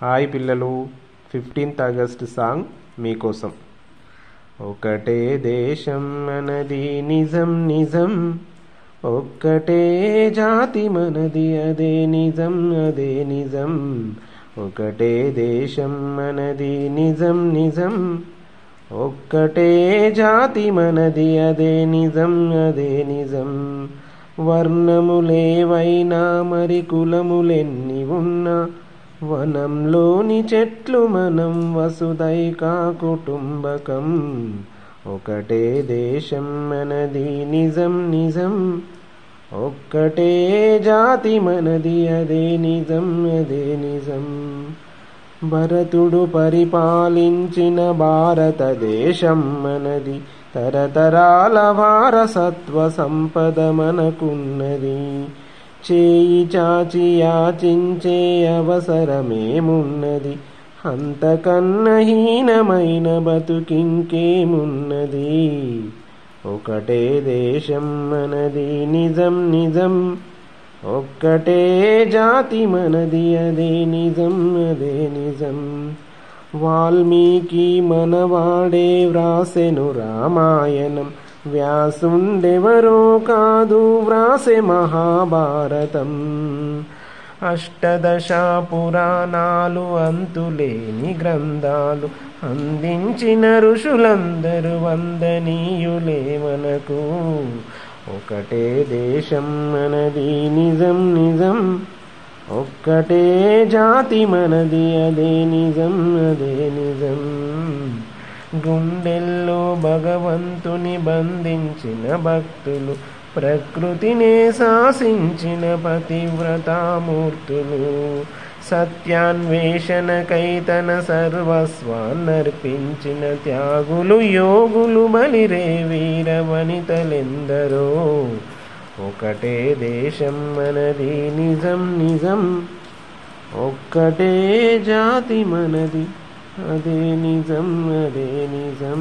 Hi పిల్లలు, 15th August song మీకోసం. ఒకటే దేశం మనది నిజం నిజం, ఒక్కటే జాతి మనది అదే నిజం అదే నిజం. ఒకటే దేశం మనది నిజం నిజం, ఒక్కటే జాతి మనది అదే నిజం అదే నిజం. వర్ణములేవైనా మరి కులములెన్ని ఉన్నా, వనంలోని చెట్లు మనం వసుదైక కుటుంబకం. ఒకటే దేశం మనది నిజం నిజం, ఒక్కటే జాతి మనది అదే నిజం అదే నిజం. భరతుడు పరిపాలించిన భారతదేశం మనది, తరతరాల వారసత్వ సంపద మనకున్నది. చేయి చాచి యాచించే అవసరమేమున్నది, అంతకన్న హీనమైన బతుకింకేమున్నది. ఒకటే దేశం మనది నిజం నిజం, ఒక్కటే జాతి మనది అదే నిజం అదే నిజం. వాల్మీకి మనవాడే వ్రాసెను రామాయణం, వ్యాసుండెవరో కాదు వ్రాసె మహాభారతం. అష్టదశ పురాణాలు అంతులేని గ్రంథాలు అందించిన ఋషులందరూ వందనీయులే మనకు. ఒకటే దేశం మనది నిజం నిజం, ఒక్కటే జాతి మనది అదే నిజం అదే నిజం. గుండెల్లో భగవంతుని బంధించిన భక్తులు, ప్రకృతినే శాసించిన పతివ్రతామూర్తులు, సత్యాన్వేషణకై తన సర్వస్వాన్నర్పించిన త్యాగులు యోగులు బలిరే వీర వనితలెందరో. ఒకటే దేశం మనది నిజం నిజం, ఒక్కటే జాతి మనది అదే నిజం అదే నిజం.